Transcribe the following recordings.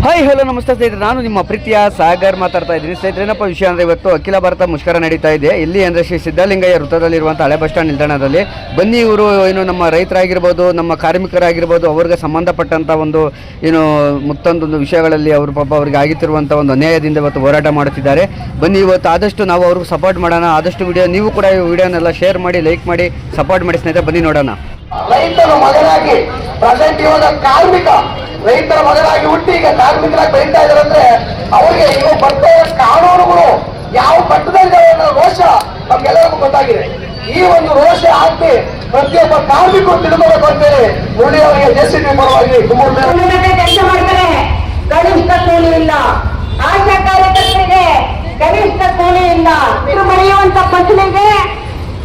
Hi hello ನಮಸ್ತೆ ಸ್ನೇಹಿತರೆ, ನಾನು ನಿಮ್ಮ ಪ್ರೀತಿಯ ಸಾಗರ್ ಮಾತಾಡ್ತಾ ಇದ್ದೀನಿ. ಸ್ನೇಹಿತರೆ, ಏನಪ್ಪ ವಿಷಯ ಅಂದರೆ ಇವತ್ತು ಅಖಿಲ ಭಾರತ ಮುಷ್ಕರ ನಡೀತಾ ಇದೆ. ಎಲ್ಲಿ ಅಂದರೆ ಶ್ರೀ ಸಿದ್ಧಲಿಂಗಯ್ಯ ವೃತ್ತದಲ್ಲಿರುವಂಥ ಹಳೆ ಬಸ್ ಸ್ಟ್ಯಾಂಡ್ ನಿಲ್ದಾಣದಲ್ಲಿ ಬನ್ನಿ ಇವರು ಏನು ನಮ್ಮ ರೈತರಾಗಿರ್ಬೋದು, ನಮ್ಮ ಕಾರ್ಮಿಕರಾಗಿರ್ಬೋದು, ಅವ್ರಿಗೆ ಸಂಬಂಧಪಟ್ಟಂಥ ಒಂದು ಏನು ಮತ್ತೊಂದೊಂದು ವಿಷಯಗಳಲ್ಲಿ ಅವರು ಪಾಪ ಅವ್ರಿಗೆ ಆಗಿತ್ತಿರುವಂಥ ಒಂದು ಅನ್ಯಾಯದಿಂದ ಇವತ್ತು ಹೋರಾಟ ಮಾಡುತ್ತಿದ್ದಾರೆ. ಬನ್ನಿ ಇವತ್ತು ಆದಷ್ಟು ನಾವು ಅವ್ರಿಗೆ ಸಪೋರ್ಟ್ ಮಾಡೋಣ. ಆದಷ್ಟು ವಿಡಿಯೋ ನೀವು ಕೂಡ ಈ ವಿಡಿಯೋನೆಲ್ಲ ಶೇರ್ ಮಾಡಿ, ಲೈಕ್ ಮಾಡಿ, ಸಪೋರ್ಟ್ ಮಾಡಿ ಸ್ನೇಹಿತರೆ. ಬನ್ನಿ ನೋಡೋಣ. ರೈತರ ಮಗನಾಗಿ ಪ್ರೆಸೆಂಟ್ ಇವಾಗ ಕಾರ್ಮಿಕ ರೈತರ ಮಗನಾಗಿ ಹುಟ್ಟಿ ಈಗ ಕಾರ್ಮಿಕರಾಗಿ ಬೆಳೀತಾ ಇದ್ದಾರೆ ಅಂದ್ರೆ ಅವರಿಗೆ ಇವು ಬರ್ತಾ ಕಾನೂನುಗಳು ಯಾವ ಮಟ್ಟದಲ್ಲಿದ್ದಾವೆ ಅನ್ನೋ ರೋಷ ನಮ್ಗೆಲ್ಲರಿಗೂ ಗೊತ್ತಾಗಿದೆ. ಈ ಒಂದು ರೋಷ ಹಾಕಿ ಪ್ರತಿಯೊಬ್ಬ ಕಾರ್ಮಿಕರು ತಿಳ್ಕೋಬೇಕು ಅಂತೇಳಿ ಮುರಳಿ ಅವರಿಗೆ ಜೆಸಿಬಿ ಪರವಾಗಿ ಕೆಲಸ ಮಾಡ್ತಾರೆ. ಕನಿಷ್ಠ ಕೂಲಿ ಇಲ್ಲ, ಆಶಾ ಕಾರ್ಯಕರ್ತರಿಗೆ ಕನಿಷ್ಠ ಕೂಲಿ ಇಲ್ಲ, ಇದು ಮರೆಯುವಂತ ಫಸಲಿಗೆ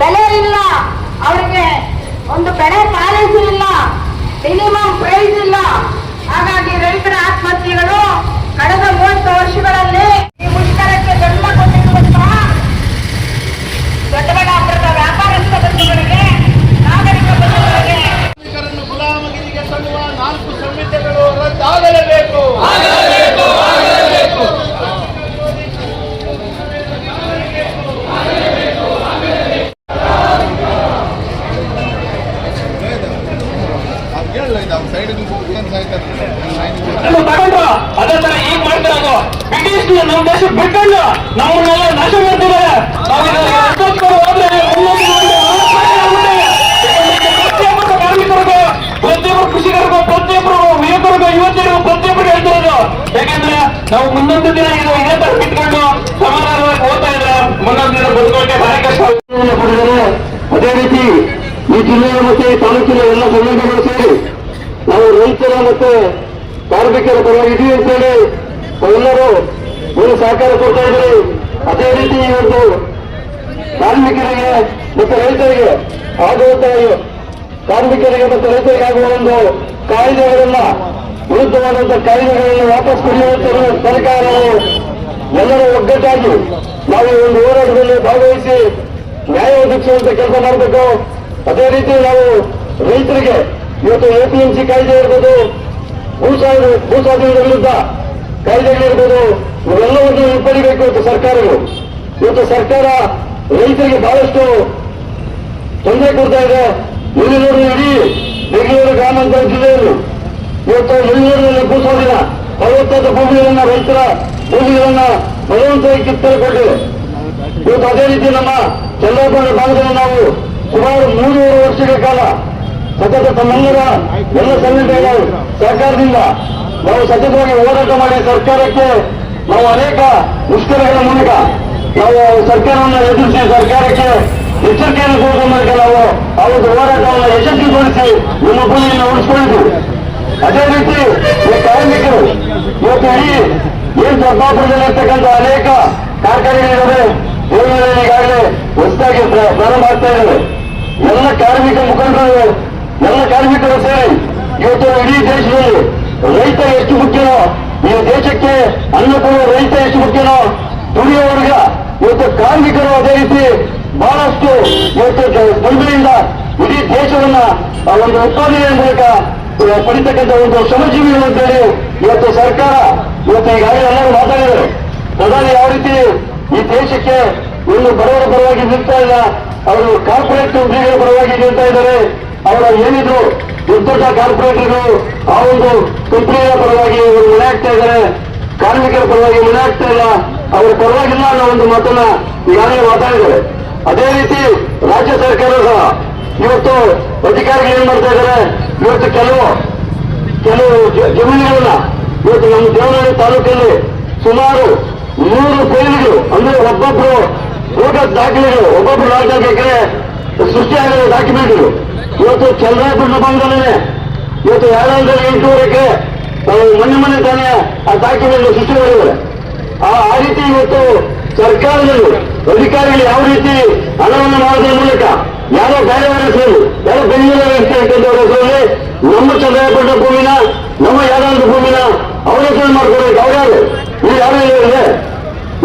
ಬೆಲೆ ಇಲ್ಲ, ಅವರಿಗೆ ಒಂದು ಬೆಳೆ ಪಾಲಿಸಿ ಇಲ್ಲ, ಮಿನಿಮಮ್ ಪ್ರೈಸ್ ಇಲ್ಲ. ಹಾಗಾಗಿ ರೈತರ ಆತ್ಮಹತ್ಯೆಗಳು ಕಳೆದ 30 ವರ್ಷಗಳಲ್ಲಿ ಈ ಮುಷ್ಕರಕ್ಕೆ ಬೆಂಬಲ ಕೊಟ್ಟಿರುವಂತಹ ದೊಡ್ಡಬಳ್ಳಾಪುರದ ವ್ಯಾಪಾರಸ್ಥ ಬಂಧುಗಳಿಗೆ, ನಾಗರಿಕ ಬಂಧುಗಳಿಗೆ ಗುಲಾಮಗಿರಿಗೆ ತಳ್ಳುವ 4 ಸಂಹಿತೆಗಳು ರದ್ದಾಗಲೇಬೇಕು. ಅದೇ ತರ ಈಗ ಮಾಡ್ತಿರೋದು ಬ್ರಿಟಿಷ್ ನಮ್ಮ ದೇಶ ಬಿಟ್ಕೊಂಡು ನಮ್ಮನ್ನೆಲ್ಲ ನಾಶ ಮಾಡ್ತಿದ್ದಾರೆ. ಪ್ರತಿಯೊಬ್ಬ ಕಾರ್ಮಿಕರಿಗೂ, ಪ್ರತಿಯೊಬ್ಬರು ಕೃಷಿಕರಿಗೂ, ಪ್ರತಿಯೊಬ್ಬರು ಯುವಕರಿಗೂ, ಯುವತಿಯರಿಗೂ ಪ್ರತಿಯೊಬ್ಬರು ಹೇಳ್ತಿರೋದು. ಯಾಕಂದ್ರೆ ನಾವು ಮುಂದೊಂದು ದಿನ ಇದೇ ತರ ಬಿಟ್ಕೊಂಡು ಸಮಾಧಾನವಾಗಿ ಹೋಗ್ತಾ ಇದ್ರೆ ಮುಂದೊಂದು ದಿನ ಬದುಕೋಕೆ ಭಾರಿ ಕಷ್ಟ. ಅದೇ ರೀತಿ ಈ ಜಿಲ್ಲೆಯ ಮತ್ತೆ ತಾಲೂಕಿನ ಎಲ್ಲ ಸಂಘಟನೆಗಳು ಸೇರಿ ನಾವು ರೈತರ ಮತ್ತು ಕಾರ್ಮಿಕರ ಪರವಾಗಿದ್ದೀವಿ ಅಂತೇಳಿ ಎಲ್ಲರೂ ಒಂದು ಸಹಕಾರ ಕೊಡ್ತಾ ಇದ್ದಾರೆ. ಅದೇ ರೀತಿ ಈ ಒಂದು ಕಾರ್ಮಿಕರಿಗೆ ಮತ್ತು ರೈತರಿಗೆ ಆಗುವಂತ ಕಾರ್ಮಿಕರಿಗೆ ಮತ್ತು ರೈತರಿಗೆ ಆಗುವ ಒಂದು ಕಾಯ್ದೆಗಳನ್ನ ವಿರುದ್ಧವಾದಂತಹ ಕಾಯ್ದೆಗಳನ್ನು ವಾಪಸ್ ಪಡೆಯುವಂತ ಸರ್ಕಾರವು ಎಲ್ಲರೂ ಒಗ್ಗಟ್ಟಾಗಿ ನಾವು ಈ ಒಂದು ಹೋರಾಟದಲ್ಲಿ ಭಾಗವಹಿಸಿ ನ್ಯಾಯ ಒದಗಿಸುವಂತ ಕೆಲಸ ಮಾಡಬೇಕು. ಅದೇ ರೀತಿ ನಾವು ರೈತರಿಗೆ ಇವತ್ತು APMC ಕಾಯ್ದೆ ಇರ್ಬೋದು, ಭೂಸ್ವಾಧೀನದ ವಿರುದ್ಧ ಕಾಯ್ದೆಗಳಿರ್ಬೋದು, ಇವೆಲ್ಲವನ್ನು ಹಿಂಪಡಿಬೇಕು. ಇವತ್ತು ಸರ್ಕಾರಗಳು, ಇವತ್ತು ಸರ್ಕಾರ ರೈತರಿಗೆ ಬಹಳಷ್ಟು ತೊಂದರೆ ಕೊಡ್ತಾ ಇದೆ. ಇಲ್ಲಿ ನೋಡಿ, ಇಡೀ ಬೆಂಗಳೂರು ಗ್ರಾಮಾಂತರ ಜಿಲ್ಲೆಯಲ್ಲಿ ಇವತ್ತು ಬೆಂಗಳೂರಿನಲ್ಲಿ ಭೂಸ್ವಾಧೀನ 40 ಭೂಮಿಗಳನ್ನ, ರೈತರ ಭೂಮಿಗಳನ್ನ ಬಲವಂತವಾಗಿ ಕಿತ್ತುಕೊಂಡಿದೆ. ಇವತ್ತು ಅದೇ ರೀತಿ ನಮ್ಮ ಚಂದ್ರಾಪುರ ಭಾಗದಲ್ಲಿ ನಾವು ಸುಮಾರು 3 ವರ್ಷಗಳ ಕಾಲ ಸತತ ತಮ್ಮೆಲ್ಲರ ಎಲ್ಲ ಸಂಘಟನೆಗಳು ಸರ್ಕಾರದಿಂದ ನಾವು ಸತತವಾಗಿ ಹೋರಾಟ ಮಾಡಿ ಸರ್ಕಾರಕ್ಕೆ ನಾವು ಅನೇಕ ಮುಷ್ಕರಗಳ ಮೂಲಕ ನಾವು ಸರ್ಕಾರವನ್ನು ಎದುರಿಸಿ ಸರ್ಕಾರಕ್ಕೆ ಎಚ್ಚರಿಕೆಯನ್ನು ಕೊಡುವ ಮೂಲಕ ನಾವು ಆ ಒಂದು ಹೋರಾಟವನ್ನು ಯಶಸ್ವಿಗೊಳಿಸಿ ನಮ್ಮ ಭೂಮಿಯನ್ನು ಉಳಿಸಿಕೊಂಡಿದ್ವಿ. ಅದೇ ರೀತಿ ಈ ಕಾರ್ಮಿಕರು ಇವತ್ತು ಇಡೀ ಏನು ದೊಡ್ಡಾಪುರದಲ್ಲಿರ್ತಕ್ಕಂಥ ಅನೇಕ ಕಾರ್ಖಾನೆಗಳಿದ್ದಾವೆ, ಇವುಗಳಲ್ಲಿ ಈಗಾಗಲೇ ಹೊಸದಾಗಿ ಪ್ರಾರಂಭ ಆಗ್ತಾ ಇದ್ದಾವೆ. ಎಲ್ಲ ಕಾರ್ಮಿಕ ಮುಖಂಡರು, ಎಲ್ಲ ಕಾರ್ಮಿಕರು ಸೇರಿ ಇವತ್ತು ಇಡೀ ದೇಶದಲ್ಲಿ ರೈತ ಎಷ್ಟು ಮುಖ್ಯನೋ, ಈ ದೇಶಕ್ಕೆ ಅನ್ನ ಕೊಡುವ ರೈತ ಎಷ್ಟು ಮುಖ್ಯನೋ, ದುಡಿಯುವ ವರ್ಗ ಇವತ್ತು ಕಾರ್ಮಿಕರು ಅದೇ ರೀತಿ ಬಹಳಷ್ಟು ಇವತ್ತು ದುಡಿಮೆಯಿಂದ ಇಡೀ ದೇಶವನ್ನ ಆ ಒಂದು ಉತ್ಪಾದನೆಯ ಮೂಲಕ ಪಡಿತಕ್ಕಂಥ ಒಂದು ಶ್ರಮಜೀವಿಗಳು ಅಂತೇಳಿ ಇವತ್ತು ಸರ್ಕಾರ ಇವತ್ತು ಈಗಾಗಲೇ ಎಲ್ಲರೂ ಮಾತಾಡಿದ್ದಾರೆ. ಪ್ರಧಾನಿ ಯಾವ ರೀತಿ ಈ ದೇಶಕ್ಕೆ ಒಂದು ಬಡವರ ಪರವಾಗಿ ನಿಲ್ತಾ ಇಲ್ಲ, ಅವರು ಕಾರ್ಪೊರೇಟ್ ಕಂಪನಿಗಳ ಪರವಾಗಿ ನಿಲ್ತಾ ಇದ್ದಾರೆ. ಅವರ ಏನಿದ್ರು ದೊಡ್ಡ ದೊಡ್ಡ ಕಾರ್ಪೊರೇಟರ್ಗಳು ಆ ಒಂದು ಕಂಪನಿಗಳ ಪರವಾಗಿ ಅವರು ಮನೆ ಹಾಕ್ತಾ ಇದ್ದಾರೆ, ಕಾರ್ಮಿಕರ ಪರವಾಗಿ ಮನೆ ಹಾಕ್ತಾ ಇಲ್ಲ, ಅವರ ಪರವಾಗಿಲ್ಲ ಅನ್ನೋ ಒಂದು ಮಾತನ್ನ ಈಗಾಗಲೇ ಮಾತಾಡಿದ್ದಾರೆ. ಅದೇ ರೀತಿ ರಾಜ್ಯ ಸರ್ಕಾರ ಸಹ ಇವತ್ತು ಅಧಿಕಾರಿಗಳು ಏನ್ ಮಾಡ್ತಾ ಇದ್ದಾರೆ, ಇವತ್ತು ಕೆಲವು ಜಮೀನುಗಳನ್ನ ಇವತ್ತು ನಮ್ಮ ದೇವನಹಳ್ಳಿ ತಾಲೂಕಲ್ಲಿ ಸುಮಾರು 100 ಫೈಲ್ಗಳು, ಅಂದ್ರೆ ಒಬ್ಬೊಬ್ರು ಬೋಗಸ್ ದಾಖಲೆಗಳು, ಒಬ್ಬೊಬ್ರು 4 ಎಕರೆ ಸೃಷ್ಟಿಯಾಗಿರೋ ಡಾಕ್ಯುಮೆಂಟ್ಗಳು ಇವತ್ತು ಚಂದ್ರಾಪುರ ಭಾಗದಲ್ಲೇ ಇವತ್ತು 800 ಎಕರೆ ಮೊನ್ನೆ ತಾನೇ ಆ ಡಾಕ್ಯುಮೆಂಟ್ ಸೃಷ್ಟಿ ಮಾಡಿದ್ದಾರೆ. ಆ ರೀತಿ ಇವತ್ತು ಸರ್ಕಾರದಲ್ಲಿ ಅಧಿಕಾರಿಗಳು ಯಾವ ರೀತಿ ಹಣವನ್ನು ಮಾಡೋದ್ರ ಮೂಲಕ ಯಾರೋ ಬೇರೆ ಹೆಸರು, ಯಾರೋ ಬೆಂಗಳೂರು ಹೆಸರು ಹೆಸರಲ್ಲಿ ನಮ್ಮ ಚಂದ್ರಾಪುರ ಭೂಮಿನ, ನಮ್ಮ ಯಾವ್ದಾದ್ರು ಭೂಮಿನ ಅವ್ರ ಹೆಸರು ಮಾಡ್ಕೊಡ್ಬೇಕು. ಅವ್ರ್ಯಾರು ಇಲ್ಲಿ ಯಾರು ಇದೆ,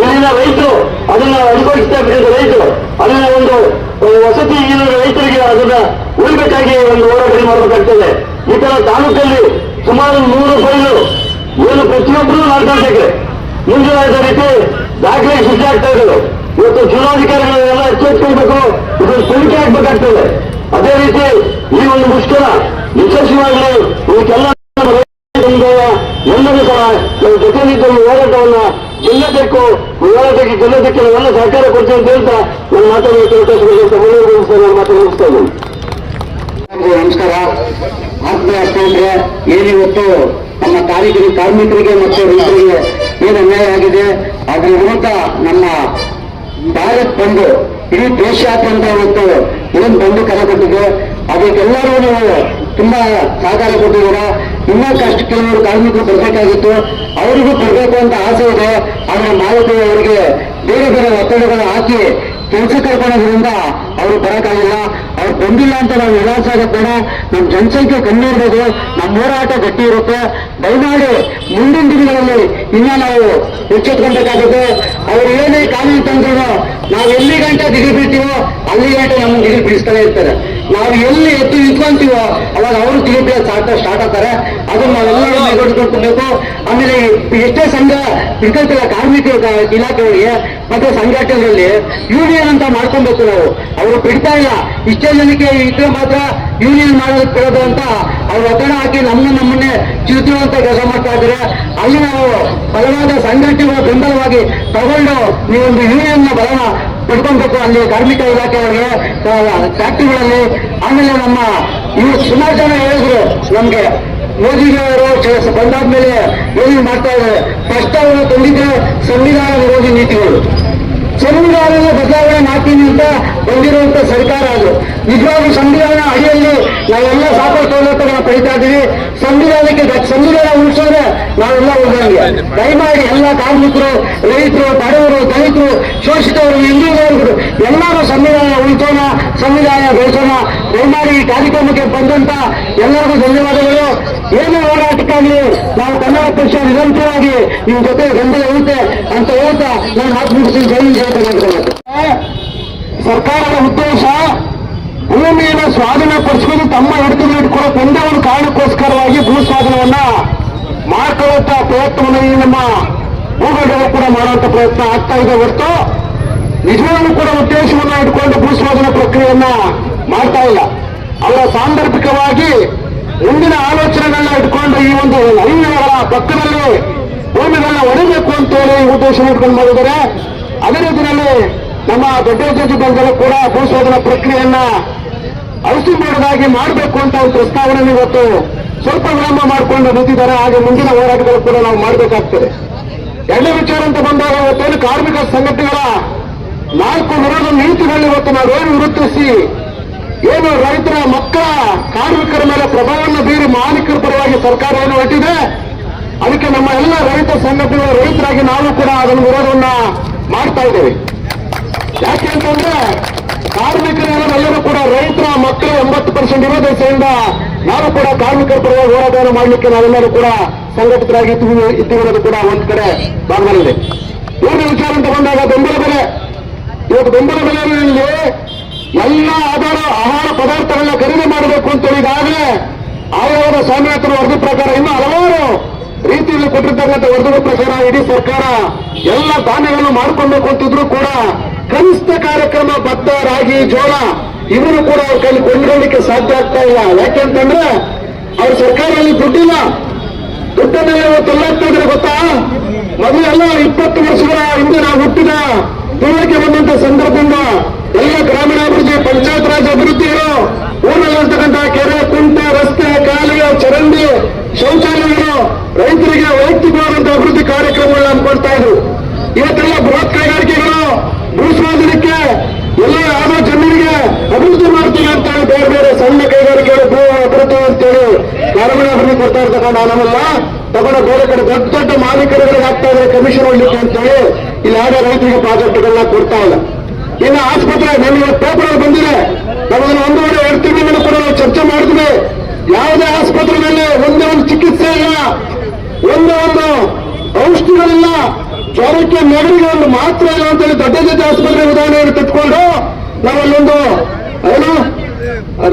ಇಲ್ಲಿನ ರೈತರು ಅದನ್ನ ಅನುಭವಿಸ್ತಾ ಇರ್ತಕ್ಕಂಥ ರೈತರು ಅದನ್ನ ಒಂದು ವಸತಿ ರೈತರಿಗೆ ಅದನ್ನ ಉಳಿಬೇಕಾಗಿ ಒಂದು ಹೋರಾಟ ಮಾಡಬೇಕಾಗ್ತದೆ. ಈ ತರ ತಾಲೂಕಲ್ಲಿ ಸುಮಾರು 100 ಫೈಲು ಏನು ಪ್ರತಿಯೊಬ್ಬ ಮಂತ್ರಿಗಳಿಗೆ ಮುಂಜಾನೆ ರೀತಿ ದಾಖಲೆ ಸೃಷ್ಟಿ ಆಗ್ತಾ ಇದ್ರು. ಇವತ್ತು ಜಿಲ್ಲಾಧಿಕಾರಿಗಳೆಲ್ಲ ಎಚ್ಚೆತ್ಕೊಳ್ಬೇಕು, ಇದನ್ನು ತನಿಖೆ ಆಗ್ಬೇಕಾಗ್ತದೆ. ಅದೇ ರೀತಿ ಈ ಒಂದು ಮುಷ್ಕರ ಯಶಸ್ವಿಯಾಗಲಿ ಇವಕ್ಕೆಲ್ಲ ಎಲ್ಲರೂ ಸಹ ನಾವು ಜೊತೆಲಿದ್ದು ಈ ಹೋರಾಟವನ್ನ ಗೆಲ್ಲಬೇಕು, ಹೋರಾಟಕ್ಕೆ ಗೆಲ್ಲೋದಕ್ಕೆ ನಾವೆಲ್ಲ ಸಹಕಾರ ಕೊಡ್ತೇವೆ ಅಂತ ಹೇಳ್ತಾ ನನ್ನ ಮಾತಾಡೋದಕ್ಕೆ ಅವಕಾಶ ನಾನು ಮಾತಾಡಿಸ್ತಾ ಇದ್ದೀನಿ. ನಮಸ್ಕಾರ. ಆತ್ಮೀಯ ಸ್ನೇಹಿತರೆ, ಏನಿವತ್ತು ನಮ್ಮ ಕಾರ್ಮಿಕರಿಗೆ ಮತ್ತು ರೈತರಿಗೆ ಏನು ಅನ್ಯಾಯ ಆಗಿದೆ ಅದರ ವಿರುದ್ಧ ನಮ್ಮ ಭಾರತ್ ಬಂದು ಇಡೀ ದೇಶಾದ್ಯಂತ ಇವತ್ತು ಏನು ಬಂದು ಕರೆ ಕೊಟ್ಟಿದೆ, ಅದಕ್ಕೆಲ್ಲರೂ ನೀವು ತುಂಬಾ ಸಹಕಾರ ಕೊಟ್ಟಿದ್ದೀರಾ. ಇನ್ನಷ್ಟು ಕೆಲವರು ಕಾರ್ಮಿಕರು ಬರಬೇಕಾಗಿತ್ತು, ಅವರಿಗೂ ಬರಬೇಕು ಅಂತ ಆಸೆ ಇದೆ. ಆದರೆ ಮಾಲಕರು ಅವರಿಗೆ ಬೇರೆ ಬೇರೆ ಒತ್ತಡಗಳು ಹಾಕಿ ಕೆಲಸ ಕರ್ಕೊಳ್ಳೋದ್ರಿಂದ ಅವರು ಬರೋಕ್ಕಾಗಿಲ್ಲ. ಅವ್ರು ಬಂದಿಲ್ಲ ಅಂತ ನಾವು ನಿರಾಸೆ ಆಗಬೇಡ. ನಮ್ಮ ಜನಸಂಖ್ಯೆ ಕಮ್ಮಿ ಇರ್ಬೋದು, ನಮ್ಮ ಹೋರಾಟ ಗಟ್ಟಿ ಇರುತ್ತೆ. ದಯಮಾಡಿ ಮುಂದಿನ ದಿನಗಳಲ್ಲಿ ಇನ್ನ ನಾವು ಎಚ್ಚೆತ್ಕೊಳ್ಬೇಕಾಗುತ್ತೆ. ಅವ್ರು ಏನೇ ಕಾನೂನು ತಂದ್ರು ನಾವು ಎಲ್ಲಿ ಗಂಟೆ ದಿಗಿ ಬೀಳ್ತೀವೋ ಅಲ್ಲಿ ಗಂಟೆ ನಮ್ಮನ್ನು ದಿಗಿ ಬಿಡಿಸ್ತಾನೆ ಇರ್ತಾರೆ. ನಾವು ಎಲ್ಲಿ ಎತ್ತು ನಿಂತ್ಕೊಂತೀವೋ ಅವಾಗ ಅವರು ದಿಗಿ ಬೀಳ ಸ್ಟಾರ್ಟ್ ಆಗ್ತಾರೆ. ಅದನ್ನು ನಾವೆಲ್ಲರೂ ಕೈಗೊಳ್ಬೇಕು. ಆಮೇಲೆ ಎಷ್ಟೇ ಸಂಘ ಇಟ್ಕೊಳ್ತಿಲ್ಲ ಕಾರ್ಮಿಕ ಇಲಾಖೆಗಳಿಗೆ ಮತ್ತೆ ಸಂಘಟನೆಗಳಲ್ಲಿ ಯೂನಿಯನ್ ಅಂತ ಮಾಡ್ಕೊಬೇಕು ನಾವು. ಅವರು ಬಿಡ್ತಾ ಇಲ್ಲ, ಇಷ್ಟೇ ಜನಕ್ಕೆ ಇದ್ರೆ ಮಾತ್ರ ಯೂನಿಯನ್ ಮಾಡೋದಕ್ಕೆ ಬಿಡೋದು ಅಂತ ಅವ್ರು ಒತ್ತಡ ಹಾಕಿ ನಮ್ಮನ್ನೇ ಚಿರುತಿರುವಂತ ಕೆಲಸ ಮಾಡ್ತಾ ಇದ್ದಾರೆ. ಅಲ್ಲಿ ನಾವು ಬಲವಾದ ಸಂಘಟನೆಗಳ ಬೆಂಬಲವಾಗಿ ತಗೊಂಡು ನೀವೊಂದು ಯೂನಿಯನ್ ನ ಬಲನ ಪಡ್ಕೊಬೇಕು. ಅಲ್ಲಿ ಕಾರ್ಮಿಕ ಇಲಾಖೆಯವರಿಗೆ ಫ್ಯಾಕ್ಟ್ರಿಗಳಲ್ಲಿ. ಆಮೇಲೆ ನಮ್ಮ ಇವರು ಸುಮಾರು ಜನ ಹೇಳಿದ್ರು ನಮ್ಗೆ ಮೋದಿಜಿಯವರು ಬಂದಾದ್ಮೇಲೆ ಏನು ಮಾಡ್ತಾ ಇದ್ದಾರೆ. ಫಸ್ಟ್ ಅವರು ತಂದಿದ್ರೆ ಸಂವಿಧಾನ ವಿರೋಧಿ ನೀತಿಗಳು, ಸಂವಿಧಾನದ ಬದಲಾವಣೆ ಮಾಡ್ತೀನಿ ಅಂತ ಬಂದಿರುವಂತ ಸರ್ಕಾರ ಅದು. ನಿಜವಾಗ್ಲೂ ಸಂವಿಧಾನ ಅಡಿಯಲ್ಲಿ ನಾವೆಲ್ಲ ಸಾಕಷ್ಟು ಸೌಲಭ್ಯಗಳನ್ನ ಪಡಿತಾ ಇದ್ದೀವಿ. ಸಂವಿಧಾನ ಉಳಿಸೋದ್ರೆ ನಾವೆಲ್ಲ ಉಳಿದಂಗೆ. ದಯಮಾಡಿ ಎಲ್ಲ ಕಾರ್ಮಿಕರು, ರೈತರು, ಬಡವರು, ದಲಿತರು, ಶೋಷಿತವರು, ಹಿಂದುಳಿದವರು ಎಲ್ಲರೂ ಸಂವಿಧಾನ ಉಳಿಸೋಣ, ಸಂವಿಧಾನ ಬೆಳೆಸೋಣ. ದಯಮಾಡಿ ಈ ಕಾರ್ಯಕ್ರಮಕ್ಕೆ ಬಂದಂತ ಎಲ್ಲರಿಗೂ ಧನ್ಯವಾದಗಳು. ಏನು ಹೋರಾಟಕ್ಕಾಗಲಿ ನಾವು ಕನ್ನಡ ಪಕ್ಷ ನಿರಂತರವಾಗಿ ನಿಮ್ಮ ಜೊತೆ ಬೆಂಬಲ ಇರುತ್ತೆ ಅಂತ ಹೇಳ್ತಾ ನಾನು ಮಾತು ಮುಗಿಸಿ ಸರ್ಕಾರದ ಉದ್ದೇಶ ಭೂಮಿಯನ್ನು ಸ್ವಾಧೀನಪಡಿಸಿಕೊಂಡು ತಮ್ಮ ಹಿಡಿತದಲ್ಲಿ ಇಟ್ಕೊಳ್ಳೋಕೆ ಒಂದೇ ಒಂದು ಕಾರಣಕ್ಕೋಸ್ಕರವಾಗಿ ಭೂ ಸ್ವಾಧೀನವನ್ನ ಮಾಡ್ಕೊಳ್ಳುವಂತ ಪ್ರಯತ್ನವನ್ನು ಈ ನಮ್ಮ ಭೂಗಡಗಳು ಕೂಡ ಮಾಡುವಂತ ಪ್ರಯತ್ನ ಆಗ್ತಾ ಇದೆ ಹೊರತು ನಿಜವಾಗ್ಲೂ ಕೂಡ ಉದ್ದೇಶವನ್ನ ಇಟ್ಕೊಂಡು ಭೂ ಸ್ವಾಧೀನ ಪ್ರಕ್ರಿಯೆಯನ್ನ ಮಾಡ್ತಾ ಇಲ್ಲ. ಅವರ ಸಾಂದರ್ಭಿಕವಾಗಿ ಮುಂದಿನ ಆಲೋಚನೆಗಳನ್ನ ಇಟ್ಕೊಂಡು ಈ ಒಂದು ಹಳ್ಳಿಗಳ ಪಕ್ಕದಲ್ಲಿ ಭೂಮಿಗಳನ್ನ ಹೊಡಿಬೇಕು ಅಂತೇಳಿ ಉದ್ದೇಶ ಇಟ್ಕೊಂಡು ಮಾಡಿದ್ದಾರೆ. ಅದೇ ರೀತಿಯಲ್ಲಿ ನಮ್ಮ ದೊಡ್ಡ ಬಂದಲ್ಲೂ ಕೂಡ ಭೂಸ್ವಾಧೀನ ಪ್ರಕ್ರಿಯೆಯನ್ನ ಔಷಧಿ ಮಾಡಬೇಕು ಅಂತ ಒಂದು ಪ್ರಸ್ತಾವನೆ ಇವತ್ತು ಸ್ವಲ್ಪ ವಿಳಂಬ ಮಾಡಿಕೊಂಡು ನಿಂತಿದ್ದಾರೆ. ಹಾಗೆ ಮುಂದಿನ ಹೋರಾಟಗಳು ಕೂಡ ನಾವು ಮಾಡಬೇಕಾಗ್ತದೆ. ಎರಡನೇ ವಿಚಾರ ಅಂತ ಬಂದಾಗ ಇವತ್ತೇನು ಕಾರ್ಮಿಕ ಸಂಘಟನೆಗಳ 4 ವಿರೋಧ ನೀತಿಗಳನ್ನ ಇವತ್ತು ನಾವೇನು ವಿರುದ್ಧಿಸಿ ಏನು ರೈತರ ಮಕ್ಕಳ ಕಾರ್ಮಿಕರ ಮೇಲೆ ಪ್ರಭಾವವನ್ನು ಬೀರಿ ಮಾಲೀಕರ ಪರವಾಗಿ ಸರ್ಕಾರ ಏನು ಹೊರಟಿದೆ, ಅದಕ್ಕೆ ನಮ್ಮ ಎಲ್ಲ ರೈತ ಸಂಘಟನೆಗಳ ರೈತರಾಗಿ ನಾವು ಕೂಡ ಅದನ್ನು ವಿರೋಧವನ್ನ ಮಾಡ್ತಾ ಇದ್ದೇವೆ. ಯಾಕೆ ಅಂತಂದ್ರೆ ಕಾರ್ಮಿಕರೆಲ್ಲರೂ ಕೂಡ ರೈತರ ಮಕ್ಕಳು 80% ಇರೋ ದಿವಸದಿಂದ ನಾವು ಕೂಡ ಕಾರ್ಮಿಕರ ಪರವಾಗಿ ಹೋರಾಟವನ್ನು ಮಾಡಲಿಕ್ಕೆ ನಾವೆಲ್ಲರೂ ಕೂಡ ಸಂಘಟಿತರಾಗಿ ಇಟ್ಟಿರೋದು ಕೂಡ ಒಂದ್ ಕಡೆ ಭಾಗವಹಿಸಿದೆ. ಮೂರನೇ ವಿಚಾರ ಅಂತ ಬಂದಾಗ ಬೆಂಬಲ ಬೆಲೆ. ಇವತ್ತು ಬೆಂಬಲ ಬೆಲೆಯಲ್ಲಿ ಎಲ್ಲ ಆಹಾರ ಪದಾರ್ಥಗಳನ್ನ ಖರೀದಿ ಮಾಡಬೇಕು ಅಂತೇಳಿ ಈಗಾಗಲೇ ಆಯೋಗದ ಸ್ವಾಮಿನಾಥನ ವರದಿ ಪ್ರಕಾರ ಇನ್ನೂ ಹಲವಾರು ರೀತಿಯಲ್ಲಿ ಕೊಟ್ಟಿರ್ತಕ್ಕಂಥ ವರದಿಗಳ ಪ್ರಕಾರ ಇಡೀ ಸರ್ಕಾರ ಎಲ್ಲ ಧಾನ್ಯಗಳನ್ನು ಮಾಡಿಕೊಳ್ಬೇಕು ಅಂತಿದ್ರು ಕೂಡ ಕನಿಷ್ಠ ಕಾರ್ಯಕ್ರಮ ಭತ್ತ, ರಾಗಿ, ಜೋಳ ಇವನು ಕೂಡ ಅವ್ರ ಕೈಲಿ ಕೊಂಡ್ಕೊಳ್ಳಿಕ್ಕೆ ಸಾಧ್ಯ ಆಗ್ತಾ ಇಲ್ಲ. ಯಾಕೆಂತಂದ್ರೆ ಅವ್ರ ಸರ್ಕಾರದಲ್ಲಿ ದುಡ್ಡಿಲ್ಲ. ದುಡ್ಡನ್ನ ಎಲ್ಲಾಗ್ತಾ ಇದ್ರೆ ಗೊತ್ತಾ? ಮೊದಲೆಲ್ಲ 20 ವರ್ಷಗಳ ಹಿಂದೆ ನಾವು ಹುಟ್ಟಿದ ತಿಳುವಳಿಕೆ ಬಂದಂತ ಸಂದರ್ಭದಿಂದ ಎಲ್ಲ ಗ್ರಾಮೀಣಾಭಿವೃದ್ಧಿ, ಪಂಚಾಯತ್ ರಾಜ್ ಅಭಿವೃದ್ಧಿಗಳು, ಊರಲ್ಲಿರ್ತಕ್ಕಂಥ ಕೆರೆ, ಕುಂಟೆ, ರಸ್ತೆ, ಕಾಲುವೆ, ಚರಂಡಿ, ಶೌಚಾಲಯಗಳು, ರೈತರಿಗೆ ವೈಯಕ್ತಿಕವಾದಂತಹ ಅಭಿವೃದ್ಧಿ ಕಾರ್ಯಕ್ರಮಗಳನ್ನ ಹಮ್ಮಿಕೊಳ್ತಾ ಇದ್ರು. ಇವತ್ತೆಲ್ಲ ಬೃಹತ್ ಕೈಗಾರಿಕೆಗಳು ಭೂ ಸ್ವಾಧೀನಕ್ಕೆ ಎಲ್ಲ ಯಾವುದೋ ಜಮೀನಿಗೆ ಅಭಿವೃದ್ಧಿ ಮಾಡ್ತೀವಿ ಅಂತ ಹೇಳಿ ಬೇರೆ ಬೇರೆ ಸಣ್ಣ ಕೈಗಾರಿಕೆಗಳು ಭೂ ಅಭಿವೃದ್ಧಿ ಅಂತೇಳಿ ಗ್ರಾಮೀಣಾಭಿವೃದ್ಧಿ ಕೊಡ್ತಾ ಇರ್ತಕ್ಕಂಥ ಹಣವೆಲ್ಲ ತಗೊಂಡು ಬೇರೆ ಕಡೆ ದೊಡ್ಡ ದೊಡ್ಡ ಮಾಲೀಕರುಗಳಿಗೆ ಆಗ್ತಾ ಇದ್ದಾರೆ ಕಮಿಷನ್ ಹೊಡ್ಲಿಕ್ಕೆ ಅಂತೇಳಿ ಇಲ್ಲಿ ಯಾವುದೇ ರೈತರಿಗೆ ಪ್ರಾಜೆಕ್ಟ್ಗಳನ್ನ ಕೊಡ್ತಾ ಇಲ್ಲ. ಇನ್ನು ಆಸ್ಪತ್ರೆ ನಮಗೆ ಪೇಪರ್ ಬಂದಿದೆ, ನಾವು ಅದನ್ನು 1.5 ತಿಂಗಳಿಂದ ಕೂಡ ನಾವು ಚರ್ಚೆ ಮಾಡಿದ್ವಿ. ಯಾವುದೇ ಆಸ್ಪತ್ರೆಯಲ್ಲಿ ಒಂದೇ ಒಂದು ಚಿಕಿತ್ಸೆ ಇಲ್ಲ, ಒಂದೇ ಒಂದು ಔಷಧಿಗಳಿಲ್ಲ, ಜ್ವರಕ್ಕೆ ನೆಗಡಿಗೆ ಒಂದು ಮಾತ್ರ ಇಲ್ಲ ಅಂತೇಳಿ ದೊಡ್ಡ ದೊಡ್ಡ ಆಸ್ಪತ್ರೆ ಉದಾಹರಣೆಯನ್ನು ತೆಗೆದುಕೊಂಡು ನಾವಲ್ಲೊಂದು ಏನು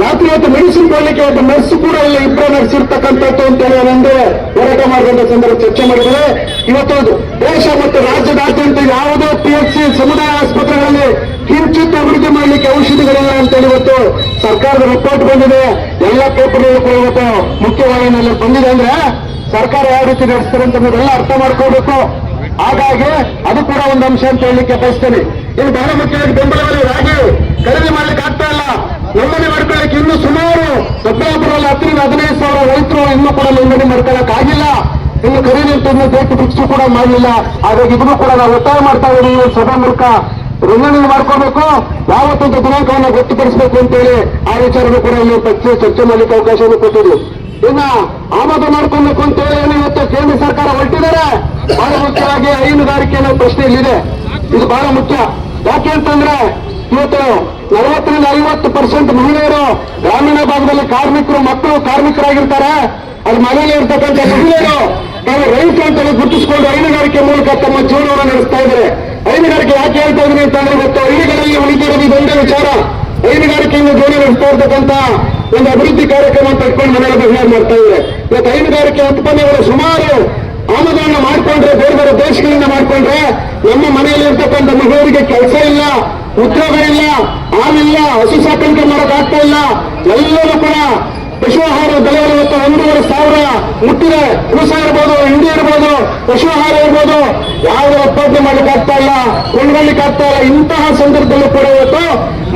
ರಾತ್ರಿ ಹೊತ್ತು ಮೆಡಿಸಿನ್ ಕೊಡ್ಲಿಕ್ಕೆ ಒಬ್ಬ ನರ್ಸ್ ಕೂಡ ಇಲ್ಲ, ಇಬ್ಬರು ನರ್ಸ್ ಇರ್ತಕ್ಕಂಥದ್ದು ಅಂತೇಳಿ ಒಂದು ಹೋರಾಟ ಮಾಡಿದಂತ ಸಂದರ್ಭ ಚರ್ಚೆ ಮಾಡಿದರೆ ಇವತ್ತು ದೇಶ ಮತ್ತು ರಾಜ್ಯದಾದ್ಯಂತ ಯಾವುದೇ PHC ಸಮುದಾಯ ಆಸ್ಪತ್ರೆಗಳಲ್ಲಿ ಕಿಂಚಿತ್ ಅಭಿವೃದ್ಧಿ ಮಾಡಲಿಕ್ಕೆ ಔಷಧಿಗಳಿಲ್ಲ ಅಂತೇಳಿ ಇವತ್ತು ಸರ್ಕಾರದ ರಿಪೋರ್ಟ್ ಬಂದಿದೆ. ಎಲ್ಲ ಪೇಪರ್ಗಳು ಕೂಡ ಇವತ್ತು ಮುಖ್ಯವಾಹಿನಿಯಲ್ಲಿ ಬಂದಿದೆ. ಅಂದ್ರೆ ಸರ್ಕಾರ ಯಾವ ರೀತಿ ನಡೆಸ್ತಾರೆ ಅಂತ ನೀವೆಲ್ಲ ಅರ್ಥ ಮಾಡ್ಕೋಬೇಕು. ಹಾಗಾಗಿ ಅದು ಕೂಡ ಒಂದು ಅಂಶ ಅಂತ ಹೇಳಲಿಕ್ಕೆ ಬಯಸ್ತೇನೆ. ಇನ್ನು ಬಹಳ ಮುಖ್ಯವಾಗಿ ಬೆಂಬಲವಾಗಿ ರಾಗಿ ಖರೀದಿ ಮಾಡ್ಲಿಕ್ಕೆ ಆಗ್ತಾ ಇಲ್ಲ. ನೋಂದಣಿ ಮಾಡ್ಕೊಳ್ಳಿಕ್ಕೆ ಇನ್ನೂ ಸುಮಾರು ದೊಡ್ಡಬಳ್ಳಾಪುರದಲ್ಲಿ 10,000-15,000 ರೈತರು ಇನ್ನೂ ಕೂಡ ನೋಂದಣಿ ಮಾಡ್ಕೊಳ್ಳಕ್ ಆಗಿಲ್ಲ. ಇನ್ನು ಖರೀದಿ ಅಂತ ಡೇಟ್ ಫಿಕ್ಸ್ ಕೂಡ ಮಾಡಲಿಲ್ಲ. ಹಾಗಾಗಿ ಇದನ್ನು ಕೂಡ ನಾವು ಒತ್ತಾಯ ಮಾಡ್ತಾ ಇದ್ದೀವಿ, ಸಭೆ ಮೂಲಕ ನೋಂದಣಿ ಮಾಡ್ಕೋಬೇಕು, ಯಾವತ್ತೊಂದು ದಿನಾಂಕವನ್ನು ಗೊತ್ತುಪಡಿಸಬೇಕು ಅಂತೇಳಿ ಆ ವಿಚಾರನೂ ಕೂಡ ಇಲ್ಲಿ ಚರ್ಚೆ ಮಾಡಲಿಕ್ಕೆ ಅವಕಾಶವನ್ನು ಕೊಟ್ಟಿದ್ವಿ. ಇನ್ನ ಆಮದು ಮಾಡ್ಕೊಬೇಕು ಅಂತೇಳಿ ಏನು ಇವತ್ತು ಕೇಂದ್ರ ಸರ್ಕಾರ ಹೊರಟಿದ್ದಾರೆ. ಬಹಳ ಮುಖ್ಯವಾಗಿ ಹೈನುಗಾರಿಕೆ ಅನ್ನೋ ಪ್ರಶ್ನೆ ಇಲ್ಲಿದೆ. ಇದು ಬಹಳ ಮುಖ್ಯ. ಯಾಕೆ ಅಂತಂದ್ರೆ ಇವತ್ತು 40-50% ಮಹಿಳೆಯರು ಗ್ರಾಮೀಣ ಭಾಗದಲ್ಲಿ ಕಾರ್ಮಿಕರು, ಮಕ್ಕಳು ಕಾರ್ಮಿಕರಾಗಿರ್ತಾರೆ. ಅಲ್ಲಿ ಮನೆಯಲ್ಲಿ ಇರ್ತಕ್ಕಂಥ ಮಹಿಳೆಯರು ತಾವು ರೈತರು ಅಂತೇಳಿ ಗುರುತಿಸಿಕೊಂಡು ಹೈನುಗಾರಿಕೆ ಮೂಲಕ ತಮ್ಮ ಜೀವನವನ್ನು ನಡೆಸ್ತಾ ಇದ್ದಾರೆ. ಹೈನುಗಾರಿಕೆ ಯಾಕೆ ಹೇಳ್ತಾ ಇದ್ದೀನಿ ಅಂತಂದ್ರೆ ಇವತ್ತು ಹಳ್ಳಿಗಳಲ್ಲಿ ಉಳಿದಿರೋದು ಇದೊಂದೇ ವಿಚಾರ. ಹೈನುಗಾರಿಕೆಯಿಂದ ಜೀವನ ನಡೆಸ್ತಾ ಇರ್ತಕ್ಕಂಥ ಒಂದು ಅಭಿವೃದ್ಧಿ ಕಾರ್ಯಕ್ರಮ ಅಂತ ಇಟ್ಕೊಂಡು ಮನೆಯಲ್ಲಿ ಬದಲಾವಣೆ ಮಾಡ್ತಾ ಇದ್ದಾರೆ. ಇವತ್ತು ಹೈನುಗಾರಿಕೆ ಉತ್ಪನ್ನಗಳು ಸುಮಾರು ಆಮದನ್ನು ಮಾಡಿಕೊಂಡ್ರೆ, ಬೇರೆ ಬೇರೆ ದೇಶಗಳಿಂದ ಮಾಡಿಕೊಂಡ್ರೆ ನಮ್ಮ ಮನೆಯಲ್ಲಿ ಇರ್ತಕ್ಕಂಥ ಮಹಿಳೆಯರಿಗೆ ಕೆಲಸ ಇಲ್ಲ, ಉದ್ಯೋಗ ಇಲ್ಲ, ಹಾಲಿಲ್ಲ, ಹಸು ಸಾಕಾಣಿಕೆ ಮಾಡೋಕ್ಕಾಗ್ತಾ ಇಲ್ಲ. ಎಲ್ಲರೂ ಕೂಡ ಪಶು ಆಹಾರ ಬೆಲೆ ಇವತ್ತು 1,500,000 ಮುಟ್ಟಿದೆ. ಕೂಸ ಇರ್ಬೋದು, ಹಿಂಡಿ ಇರ್ಬೋದು, ಪಶು ಆಹಾರ ಇರ್ಬೋದು, ಯಾವುದೇ ಉತ್ಪಾದನೆ ಮಾಡ್ಲಿಕ್ಕೆ ಆಗ್ತಾ ಇಲ್ಲ, ಕೊಂಡ್ಕೊಳ್ಳಿಕ್ಕೆ ಆಗ್ತಾ ಇಲ್ಲ. ಇಂತಹ ಸಂದರ್ಭದಲ್ಲೂ ಕೂಡ ಇವತ್ತು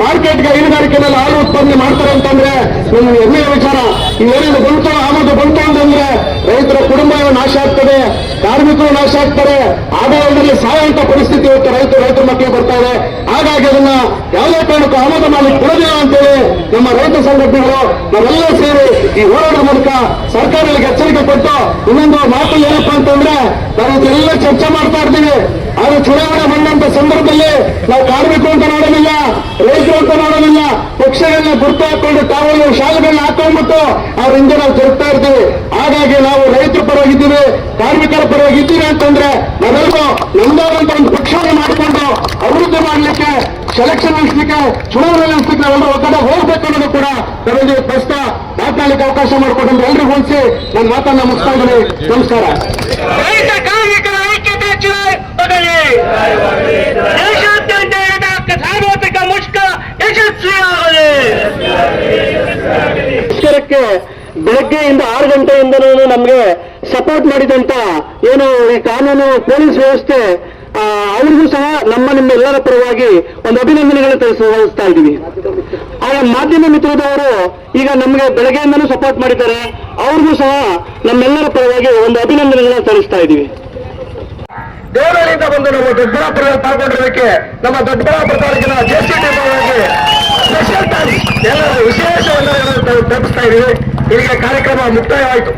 ಮಾರ್ಕೆಟ್ಗೆ ಹೈನುಗಾರಿಕೆನಲ್ಲಿ ಹಾಲು ಉತ್ಪಾದನೆ ಮಾಡ್ತಾರೆ ಅಂತಂದ್ರೆ ನಮ್ಗೆ ಹೆಮ್ಮೆಯ ವಿಚಾರ. ಇವೇನೇನು ಬಂತು, ಆಮದು ಬಂತು ಅಂತಂದ್ರೆ ರೈತರ ಕುಟುಂಬ ನಾಶ ಆಗ್ತದೆ, ಕಾರ್ಮಿಕರು ನಾಶ ಆಗ್ತಾರೆ, ಆದಾಯದಲ್ಲಿ ಸಾಯುವಂತ ಪರಿಸ್ಥಿತಿ ಇವತ್ತು ರೈತರ ಮಕ್ಕಳಿಗೆ ಬರ್ತಾ ಇದೆ. ಹಾಗಾಗಿ ಅದನ್ನ ಯಾವುದೇ ಕಾರಣಕ್ಕೂ ಆಮದು ಮಾಡ್ಲಿಕ್ಕೆ ಕೊಡೋದಿಲ್ಲ ಅಂತೇಳಿ ನಮ್ಮ ರೈತ ಸಂಘಟನೆಗಳು ನಾವೆಲ್ಲ ಸೇರಿ ಈ ಹೋರಾಟದ ಮೂಲಕ ಸರ್ಕಾರಗಳಿಗೆ ಎಚ್ಚರಿಕೆ ಕೊಟ್ಟು, ಇನ್ನೊಂದು ಮಾತು ಏನಪ್ಪಾ ಅಂತಂದ್ರೆ ನಾವು ಇದೆಲ್ಲ ಚರ್ಚೆ ಮಾಡ್ತಾ ಇರ್ತೀವಿ. ಆದ್ರೆ ಚುನಾವಣೆ ಬಂದಂತ ಸಂದರ್ಭದಲ್ಲಿ ನಾವು ಕಾರ್ಮಿಕರು ಅಂತ ನೋಡೋದಿಲ್ಲ, ರೈತರು ಅಂತ ನೋಡೋದಿಲ್ಲ, ಪಕ್ಷಗಳನ್ನ ಗುರುತು ಹಾಕೊಂಡು ತಾವು ಶಾಲೆಗಳನ್ನ ಹಾಕೊಂಡ್ಬಿಟ್ಟು ಅವ್ರ ಹಿಂದೆ ನಾವು ಜರುಗ್ತಾ ಇರ್ತೀವಿ. ಹಾಗಾಗಿ ನಾವು ರೈತರ ಪರವಾಗಿದ್ದೀವಿ, ಕಾರ್ಮಿಕರ ಪರವಾಗಿದ್ದೀವಿ ಅಂತಂದ್ರೆ ನಾವೆಲ್ಲರೂ ನಮ್ದಾದಂತ ಒಂದು ಪಕ್ಷವನ್ನು ಮಾಡಿಕೊಂಡು ಅಭಿವೃದ್ಧಿ ಮಾಡಲಿಕ್ಕೆ, ಸೆಲೆಕ್ಷನ್ ನಡೆಸಲಿಕ್ಕೆ, ಚುನಾವಣೆ ನಡೆಸಲಿಕ್ಕೆ ನಾವೆಲ್ಲರೂ ಒಕ್ಕಡೆ ಹೋಗ್ಬೇಕು ಅನ್ನೋದು ಕೂಡ ನಮಗೆ ಪ್ರಶ್ನೆ ಮಾತನಾಡಲಿಕ್ಕೆ ಅವಕಾಶ ಮಾಡಿಕೊಟ್ಟು ಎಲ್ರಿಗೂ ಹೊಂದಿಸಿ ನನ್ನ ಮಾತನ್ನ ಮುಗಿಸ್ತಾ ಇದ್ದೀನಿ. ನಮಸ್ಕಾರ. ರೈತ ಕಾರ್ಮಿಕರ ಐಕ್ಯತೆ ಚುನಾವಣೆ ದೇಶಾದ್ಯಂತ ಸಾರ್ವತ್ರಿಕ ಮುಷ್ಕರ ಯಶಸ್ವಿಯಾಗಲಿ. ಮುಷ್ಕರಕ್ಕೆ ಬೆಳಗ್ಗೆಯಿಂದ 6 ಗಂಟೆಯಿಂದನೂ ನಮಗೆ ಸಪೋರ್ಟ್ ಮಾಡಿದಂತ ಏನು ಈ ಕಾನೂನು ಪೊಲೀಸ್ ವ್ಯವಸ್ಥೆ, ಅವ್ರಿಗೂ ಸಹ ನಿಮ್ಮೆಲ್ಲರ ಪರವಾಗಿ ಒಂದು ಅಭಿನಂದನೆಗಳನ್ನು ತಿಳಿಸ್ತಾ ಇದ್ದೀವಿ. ಆಗ ಮಾಧ್ಯಮ ಮಿತ್ರದವರು ಈಗ ನಮಗೆ ಬೆಳಗ್ಗೆಯಿಂದನೂ ಸಪೋರ್ಟ್ ಮಾಡಿದ್ದಾರೆ. ಅವ್ರಿಗೂ ಸಹ ನಮ್ಮೆಲ್ಲರ ಪರವಾಗಿ ಒಂದು ಅಭಿನಂದನೆಗಳನ್ನು ತಿಳಿಸ್ತಾ ಇದ್ದೀವಿ. ದೇವರಳ್ಳಿಯಿಂದ ಬಂದು ನಮ್ಮ ದೊಡ್ಡಬಳ್ಳಾಪುರದಲ್ಲಿ ಪಾಲ್ಗೊಂಡಿರೋದಕ್ಕೆ ನಮ್ಮ ದೊಡ್ಡಬಳ್ಳಾಪುರ ತಾಲೂಕಿನ JCT ಪರವಾಗಿ ಸ್ಪೆಷಲ್ ಥ್ಯಾಂಕ್ಸ್, ಎಲ್ಲರೂ ವಿಶೇಷ ವಂದನೆಗಳನ್ನು ತಲುಪಿಸ್ತಾ ಇದ್ದೀವಿ. ಇಲ್ಲಿಗೆ ಕಾರ್ಯಕ್ರಮ ಮುಕ್ತಾಯವಾಯಿತು.